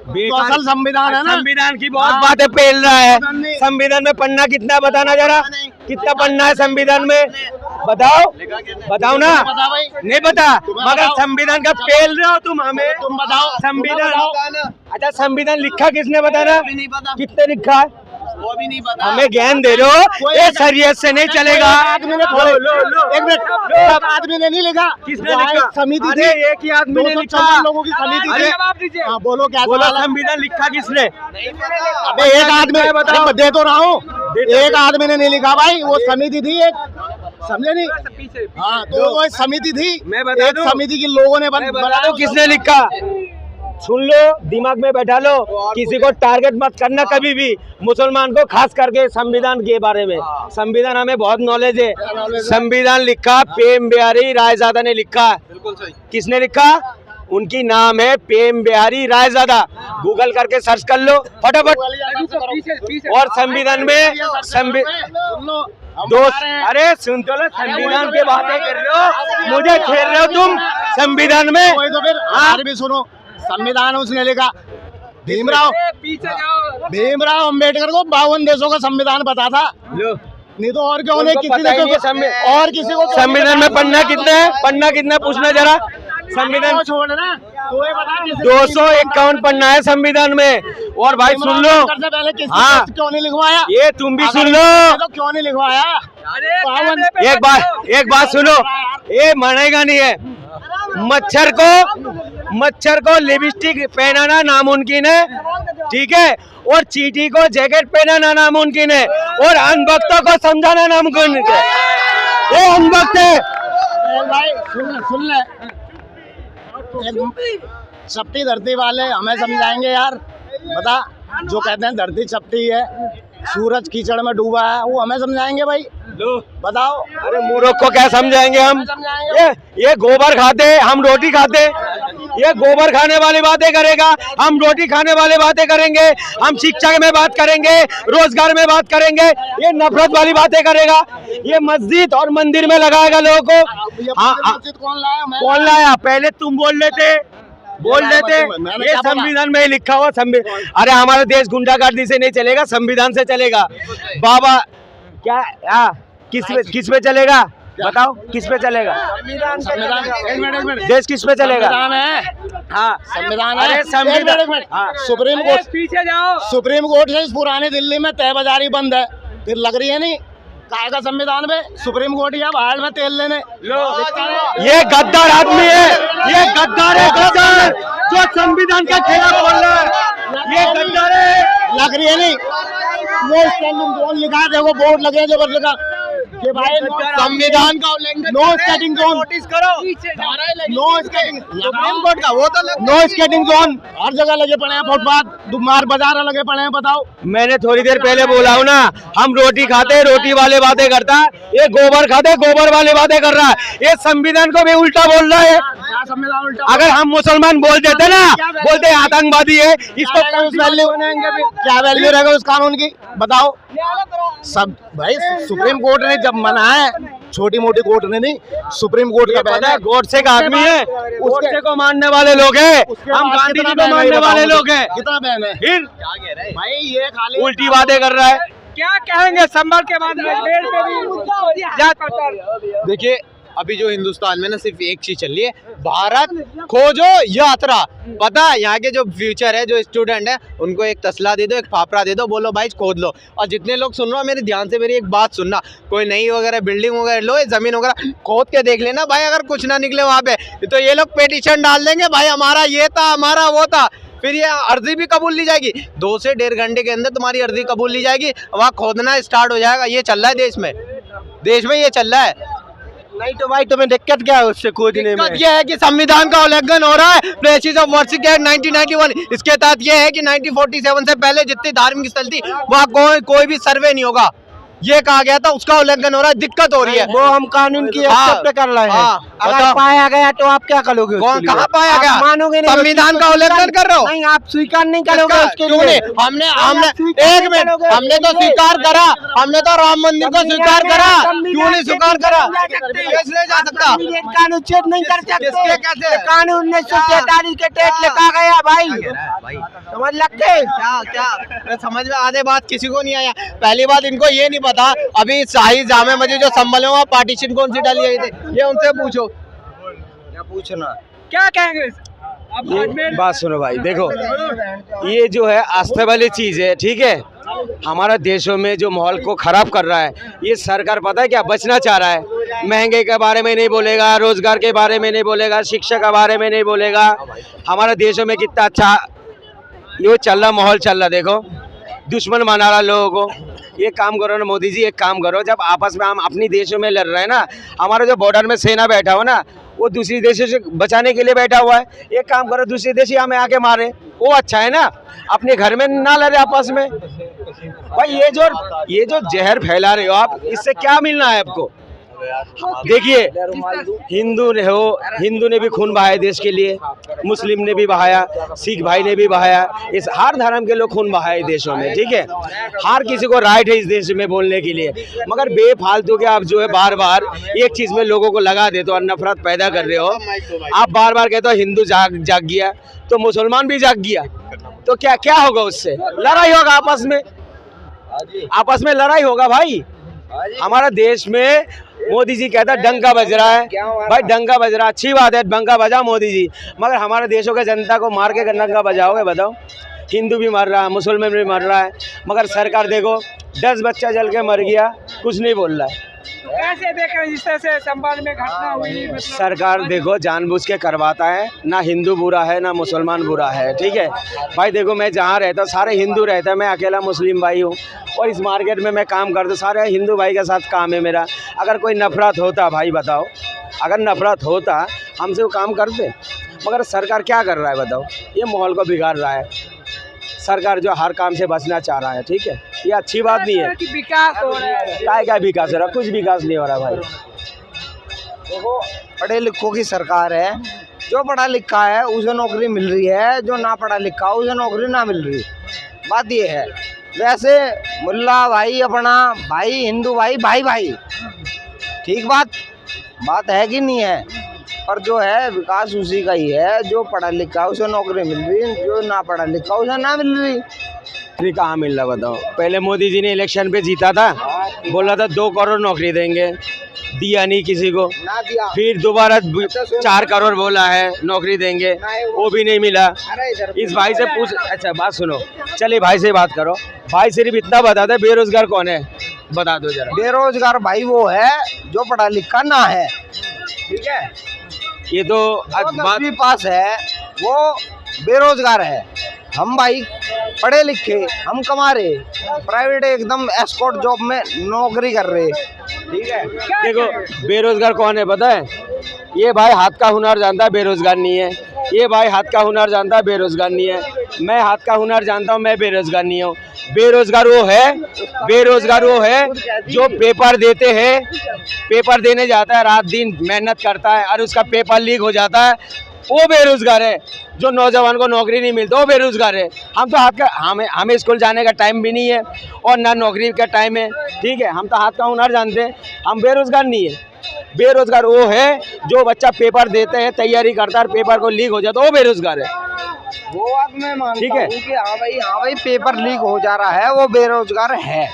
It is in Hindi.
असल संविधान है ना। संविधान की बहुत बातें पेल रहा है। संविधान में पढ़ना कितना है बताना जरा, कितना पढ़ना है संविधान में बताओ ना। नहीं बता, मगर संविधान का पेल रहे हो तुम हमें। तुम बताओ संविधान, अच्छा संविधान लिखा किसने बताना, कितने लिखा है वो भी नहीं पता। हमें ज्ञान दे लो, ये शरीयत से नहीं चलेगा। आदमी ने एक मिनट, सब आदमी ने नहीं लिखा। किसने लिखा? समिति अरे एक ही आदमी ने लिखा, लोगों की समिति थी। हाँ बोलो क्या बोलो सवाल है? संविधान लिखा किसने? अबे एक आदमी बताओ, दे तो रहा हूँ, एक आदमी ने नहीं लिखा भाई, वो समिति थी एक, समझे नहीं? हाँ तो वो समिति थी, मैं बता दूं, समिति के लोगों ने बता दो किसने लिखा। सुन लो, दिमाग में बैठा लो, किसी को टारगेट मत करना कभी भी, मुसलमान को खास करके संविधान के बारे में। संविधान हमें बहुत नॉलेज है। संविधान लिखा प्रेम बिहारी रायजादा ने लिखा। बिल्कुल सही। किसने लिखा? उनकी नाम है प्रेम बिहारी रायजादा। गूगल करके सर्च कर लो फटाफट। और संविधान में दोस्त, अरे सुन तो लो, संविधान की बातें कर रहे हो, मुझे खेल रहे हो तुम संविधान में। तो फिर भी सुनो, संविधान उसने लिखा, भीमराव अंबेडकर को 52 देशों का संविधान पता था। नहीं तो और क्यों नहीं, किसी को संविधान में पढ़ना कितना है, पढ़ना कितना पूछना जरा। संविधान छोड़ना, 251 पढ़ना है संविधान में। और भाई सुन लो, हाँ क्यों नहीं लिखवाया, ये तुम भी सुन लो, तो क्यों नहीं लिखवाया? एक बात सुनो, ये मानेगा नहीं है। मच्छर को लिपस्टिक पहनाना नामुमकिन है, ठीक है, और चींटी को जैकेट पहनाना नामुमकिन है, और अनभक्तों को समझाना नामुमकिन है। ये अनभक्त है भाई, सुन ले, चपटी धरती वाले हमें समझाएंगे यार। बता, जो कहते हैं धरती चपटी है, सूरज कीचड़ में डूबा है, वो हमें समझाएंगे भाई? बताओ। अरे मूर्ख को क्या समझाएंगे हम? ये गोबर खाते, हम रोटी खाते। ये गोबर खाने वाली बातें करेगा, हम रोटी खाने वाली बातें करेंगे। हम शिक्षा में बात करेंगे, रोजगार में बात करेंगे, ये नफरत वाली बातें करेगा। ये मस्जिद और मंदिर में लगाएगा लोगों को। कौन लाया? पहले तुम बोल लेते। ये संविधान में ही लिखा हुआ संविधान। अरे हमारा देश गुंडागर्दी से नहीं चलेगा, संविधान से चलेगा बाबा। क्या किस पे चलेगा बताओ, किस पे चलेगा? देश किस पे चलेगा? हाँ संविधान है। संविधान, सुप्रीम कोर्ट पीछे जाओ। सुप्रीम कोर्ट से इस पुरानी दिल्ली में तय बाजारी बंद है, फिर लग रही है नहीं कायदा संविधान में सुप्रीम कोर्ट या बाहर में तेल लेने। ये गद्दार आदमी है, ये गद्दार है, गद्दार जो संविधान का खिलाफ बोल रहा है, ये गद्दार है। लग रही है नहीं, नो स्टैंडिंग जोन लिखा है, देखो बोर्ड लगे जबर लिखा कि भाई संविधान का उल्लंघन, नो स्केटिंग जोन, नोटिस करो, नो स्केटिंग, सुप्रीम कोर्ट का वो तो नो स्केटिंग जोन हर जगह लगे पड़े हैं, फुटपाथ मार बाजार लगे पड़े हैं। बताओ, मैंने थोड़ी देर पहले बोला हूँ ना, हम रोटी खाते रोटी वाले बातें करता है, ये गोबर खाते गोबर वाले बातें कर रहा है। ये संविधान को भी उल्टा बोल रहा है। संविधान उल्टा, अगर हम मुसलमान बोल देते ना, बोलते आतंकवादी है, इसको क्या वैल्यू रहेगा उस कानून की? बताओ। सब भाई सुप्रीम कोर्ट ने जब मना है, छोटी मोटी कोर्ट ने नहीं, सुप्रीम कोर्ट का बैन है। गोडसे का आदमी है, गोडसे को मानने वाले लोग हैं, हम गांधी जी को मानने वाले लोग हैं। कितना बैन है फिर भाई? ये खाली उल्टी बातें कर रहा है। क्या कहेंगे संभल के बाद में? देखिए, अभी जो हिंदुस्तान में ना सिर्फ एक चीज चल रही है, भारत खोजो यात्रा। पता है, यहाँ के जो फ्यूचर है, जो स्टूडेंट है, उनको एक तसला दे दो, एक फाफड़ा दे दो, बोलो भाई खोद लो। और जितने लोग सुन रहे हो मेरे ध्यान से मेरी एक बात सुनना, कोई नई वगैरह बिल्डिंग वगैरह लो, जमीन वगैरह खोद के देख लेना भाई। अगर कुछ ना निकले वहाँ पे, तो ये लोग पिटीशन डाल देंगे, भाई हमारा ये था, हमारा वो था। फिर ये अर्जी भी कबूल ली जाएगी, 2 से 1.5 घंटे के अंदर तुम्हारी अर्जी कबूल ली जाएगी, वहाँ खोदना स्टार्ट हो जाएगा। ये चल रहा है देश में ये चल रहा है। नहीं तो भाई तुम्हें दिक्कत क्या है उससे खोदने में? ये है कि संविधान का उल्लंघन हो रहा है। प्रेसिस ऑफ वर्शिप एक्ट 1991, इसके तहत ये है कि 1947 से पहले जितनी धार्मिक स्थल थी वहाँ कोई भी सर्वे नहीं होगा। ये कहा गया था, उसका उल्लंघन हो रहा है, दिक्कत हो रही है। वो हम कानून की हाँ, एक्सेप्ट कर रहे हैं। हाँ, अगर बताओ। पाया गया तो आप क्या करोगे? कौन कहाँ पाया आप गया? मानोगे नहीं? संविधान का उल्लंघन कर रहे हो? नहीं, आप स्वीकार नहीं करोगे किसका? इसके क्यों लिए? नहीं? हमने स्वीकार एक नहीं मिनट, करोगे हमने तो इसके लिए? स्वीकार करा, हमने तो राम मंदिर को स्वीकार करा, क्यों नहीं स्वीकार करा? इसलिए जा सकता का अनुच्छेद नहीं कर किसके सकते। कैसे? कानून 1943 के तहत लिखा गया भाई, समझ लगते? क्या समझ में आधे बात किसी को नहीं आया। पहली बात, इनको ये नहीं पता अभी शाही जामे मस्जिद जो संभल है वहाँ पार्टीशन कौन सी डाली गई थी, ये उनसे पूछो। क्या पूछना? क्या कहेंगे अब ये अजमेर बात सुनो भाई, देखो ये जो है आस्था वाली चीज है, ठीक है। हमारा देशों में जो माहौल को खराब कर रहा है, ये सरकार पता है क्या बचना चाह रहा है। महंगे के बारे में नहीं बोलेगा, रोजगार के बारे में नहीं बोलेगा, शिक्षा के बारे में नहीं बोलेगा। हमारे देशों में कितना अच्छा ये चल रहा, माहौल चल रहा, देखो दुश्मन बना रहा लोगों को। ये काम करो ना मोदी जी, एक काम करो, जब आपस में हम अपनी देशों में लड़ रहे हैं ना, हमारे जो बॉर्डर में सेना बैठा हो ना, वो दूसरी देशों से बचाने के लिए बैठा हुआ है। एक काम करो, दूसरे देश ही हमें आके मारे, वो अच्छा है ना, अपने घर में ना लड़े आपस में। भाई ये जो जहर फैला रहे हो आप, इससे क्या मिलना है आपको? देखिए, हिंदू ने भी खून बहाया देश के लिए, मुस्लिम ने भी बहाया, सिख भाई ने भी बहाया, इस हर धर्म के लोग खून बहाए देशों में, ठीक है। हर किसी को राइट है इस देश में बोलने के लिए, मगर बेफालतू के आप जो है बार बार एक चीज में लोगों को लगा देते हो और नफरत पैदा कर रहे हो। आप बार बार कहते हो हिंदू जाग गया तो मुसलमान भी जाग गया, तो क्या क्या होगा उससे? लड़ाई होगा आपस में लड़ाई होगा भाई। हमारा देश में मोदी जी कहता है डंका बज रहा है, भाई डंका बज रहा, अच्छी बात है, डंका बजा मोदी जी, मगर हमारे देशों के जनता को मार के डंका बजाओगे? बताओ। हिंदू भी मर रहा है, मुसलमान भी मर रहा है, मगर सरकार देखो 10 बच्चा जल के मर गया, कुछ नहीं बोल रहा है। तो कैसे देख रहे हैं जिस तरह से संभल में घटना हुई? मतलब सरकार देखो जानबूझ के करवाता है, ना हिंदू बुरा है ना मुसलमान बुरा है, ठीक है भाई। देखो मैं जहाँ रहता हूँ सारे हिंदू रहता है, मैं अकेला मुस्लिम भाई हूँ, और इस मार्केट में मैं काम करता हूँ, सारे हिंदू भाई के साथ काम है मेरा। अगर कोई नफरत होता भाई बताओ, अगर नफरत होता हमसे वो काम करते, मगर सरकार क्या कर रहा है बताओ? ये माहौल को बिगाड़ रहा है सरकार, जो हर काम से बचना चाह रहा है, ठीक है। ये अच्छी बात नहीं है कि विकास हो रहा है। क्या विकास हो रहा है? कुछ विकास नहीं हो रहा भाई। देखो, पढ़े लिखों की सरकार है, जो पढ़ा लिखा है उसे नौकरी मिल रही है, जो ना पढ़ा लिखा उसे नौकरी ना मिल रही। बात ये है। वैसे मुल्ला भाई अपना भाई, हिंदू भाई भाई भाई, ठीक बात है कि नहीं है? पर जो है विकास उसी का ही है, जो पढ़ा लिखा उसे नौकरी मिल रही, जो ना पढ़ा लिखा उसे ना मिल रही। कहाँ मिल रहा बताओ? पहले मोदी जी ने इलेक्शन पे जीता था, बोला था 2 करोड़ नौकरी देंगे, दिया नहीं किसी को। ना दिया। फिर दोबारा 4 करोड़ बोला है नौकरी देंगे, वो भी नहीं मिला। इस भाई से पूछ, अच्छा बात सुनो, चलिए भाई से बात करो। भाई सिर्फ इतना बता दे बेरोजगार कौन है, बता दो जरा। बेरोजगार भाई वो है जो पढ़ा लिखा ना है, ठीक है। ये तो बात भी पास है वो बेरोजगार है। हम भाई पढ़े लिखे, हम कमा रहे, प्राइवेट एकदम एस्कॉर्ट जॉब में नौकरी कर रहे, ठीक है। देखो बेरोजगार कौन है पता है? ये भाई हाथ का हुनर जानता है, बेरोजगार नहीं है। ये भाई हाथ का हुनर जानता है, बेरोजगार नहीं है। मैं हाथ का हुनर जानता हूँ, मैं बेरोजगार नहीं हूँ। बेरोजगार वो है जो पेपर देते हैं, पेपर देने जाता है, रात दिन मेहनत करता है और उसका पेपर लीक हो जाता है, वो बेरोजगार है। जो नौजवान को नौकरी नहीं मिलती वो बेरोजगार है। हम तो हाथ का, हमें स्कूल जाने का टाइम भी नहीं है और ना नौकरी का टाइम है, ठीक है। हम तो हाथ का हुनर जानते हैं, हम बेरोजगार नहीं है। बेरोजगार वो है जो बच्चा पेपर देते हैं, तैयारी करता है, पेपर को लीक हो जाता है, वो बेरोजगार है। वो बात मैं मानता ठीक है हूँ कि हाँ भाई पेपर लीक हो जा रहा है, वो बेरोजगार है।